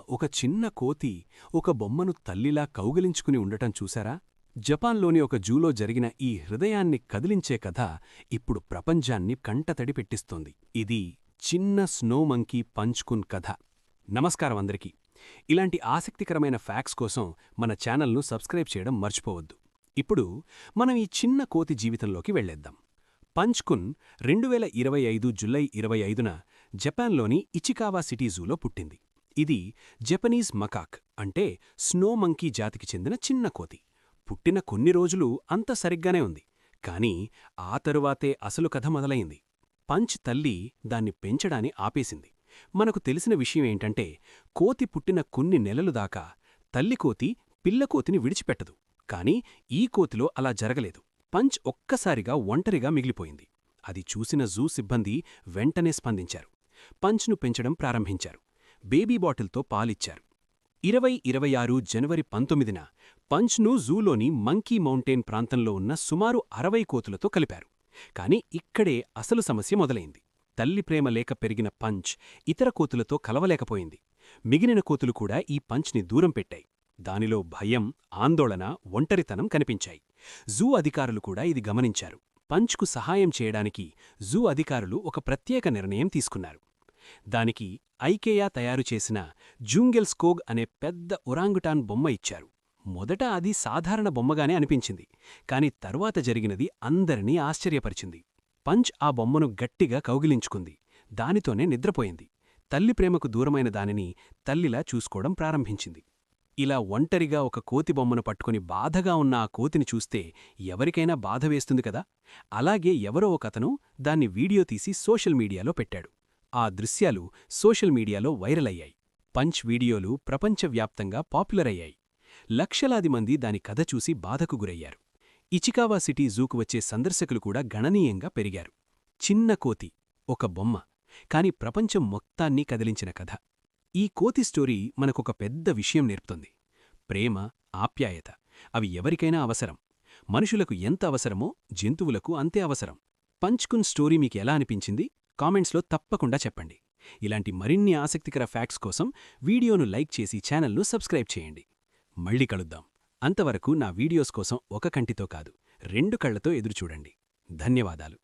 ఒక చిన్న కోతి ఒక బొమ్మను తల్లిలా కౌగిలించుకుని ఉండటం చూశారా? జపాన్లోని ఒక జూలో జరిగిన ఈ హృదయాన్ని కదిలించే కథ ఇప్పుడు ప్రపంచాన్ని కంటతడి పెట్టిస్తోంది. ఇది చిన్న స్నో మంకీ పంచ్కున్ కథ. నమస్కారం అందరికీ. ఇలాంటి ఆసక్తికరమైన ఫ్యాక్ట్స్ కోసం మన ఛానల్ను సబ్స్క్రైబ్ చేయడం మర్చిపోవద్దు. ఇప్పుడు మనం ఈ చిన్న కోతి జీవితంలోకి వెళ్ళేద్దాం. పంచ్కున్ 2025 జులై 25న జపాన్లోని ఇచికావా సిటీ జూలో పుట్టింది. ఇది జపనీస్ మకాక్ అంటే స్నో మంకీ జాతికి చెందిన చిన్న కోతి. పుట్టిన కొన్ని రోజులు అంత సరిగ్గానే ఉంది. కానీ ఆ తరువాతే అసలు కథ మొదలైంది. పంచ్ తల్లి దాన్ని పెంచడాన్ని ఆపేసింది. మనకు తెలిసిన విషయమేంటంటే, కోతి పుట్టిన కొన్ని నెలలు దాకా తల్లికోతి పిల్లకోతిని విడిచిపెట్టదు. కాని ఈ కోతిలో అలా జరగలేదు. పంచ్ ఒక్కసారిగా ఒంటరిగా మిగిలిపోయింది. అది చూసిన జూ సిబ్బంది వెంటనే స్పందించారు. పంచ్ను పెంచడం ప్రారంభించారు. బేబీ బాటిల్తో పాలిచ్చారు. 2026 జనవరి 19న పంచ్ను జూలోని మంకీ మౌంటైన్ ప్రాంతంలో ఉన్న సుమారు 60 కోతులతో కలిపారు. కాని ఇక్కడే అసలు సమస్య మొదలైంది. తల్లి ప్రేమ లేక పెరిగిన పంచ్ ఇతర కోతులతో కలవలేకపోయింది. మిగిలిన కోతులు కూడా ఈ పంచ్ని దూరం పెట్టాయి. దానిలో భయం, ఆందోళన, ఒంటరితనం కనిపించాయి. జూ అధికారులు కూడా ఇది గమనించారు. పంచ్కు సహాయం చేయడానికి జూ అధికారులు ఒక ప్రత్యేక నిర్ణయం తీసుకున్నారు. దానికి ఐకేయా తయారుచేసిన జూంగెల్ స్కోగ్ అనే పెద్ద ఒరాంగుటాన్ బొమ్మ ఇచ్చారు. మొదట అది సాధారణ బొమ్మగానే అనిపించింది. కాని తరువాత జరిగినది అందరినీ ఆశ్చర్యపరిచింది. పంచ్ ఆ బొమ్మను గట్టిగా కౌగిలించుకుంది. దానితోనే నిద్రపోయింది. తల్లి ప్రేమకు దూరమైన దానిని తల్లిలా చూసుకోవడం ప్రారంభించింది. ఇలా ఒంటరిగా ఒక కోతి బొమ్మను పట్టుకుని బాధగా ఉన్న ఆ కోతిని చూస్తే ఎవరికైనా బాధ వేస్తుంది కదా. అలాగే ఎవరో ఒకతను దాన్ని వీడియో తీసి సోషల్ మీడియాలో పెట్టాడు. ఆ దృశ్యాలు సోషల్ మీడియాలో వైరల్ అయ్యాయి. పంచ్ వీడియోలు ప్రపంచవ్యాప్తంగా పాపులర్ అయ్యాయి. లక్షలాది మంది దాని కథ చూసి బాధకు గురయ్యారు. ఇచికావా సిటీ జూకు వచ్చే సందర్శకులు కూడా గణనీయంగా పెరిగారు. చిన్న కోతి, ఒక బొమ్మ, కాని ప్రపంచం మొత్తాన్ని కదిలించిన కథ. ఈ కోతి స్టోరీ మనకొక పెద్ద విషయం నేర్పుతుంది. ప్రేమ, ఆప్యాయత అవి ఎవరికైనా అవసరం. మనుషులకు ఎంత అవసరమో జంతువులకు అంతే అవసరం. పంచ్కున్ స్టోరీ మీకు ఎలా అనిపించింది? కామెంట్స్లో తప్పకుండా చెప్పండి. ఇలాంటి మరిన్ని ఆసక్తికర ఫ్యాక్ట్స్ కోసం వీడియోను లైక్ చేసి ఛానల్ను సబ్స్క్రైబ్ చేయండి. మళ్ళీ కలుద్దాం. అంతవరకు నా వీడియోస్ కోసం ఒక కంటితో కాదు, 2 కళ్లతో ఎదురుచూడండి. ధన్యవాదాలు.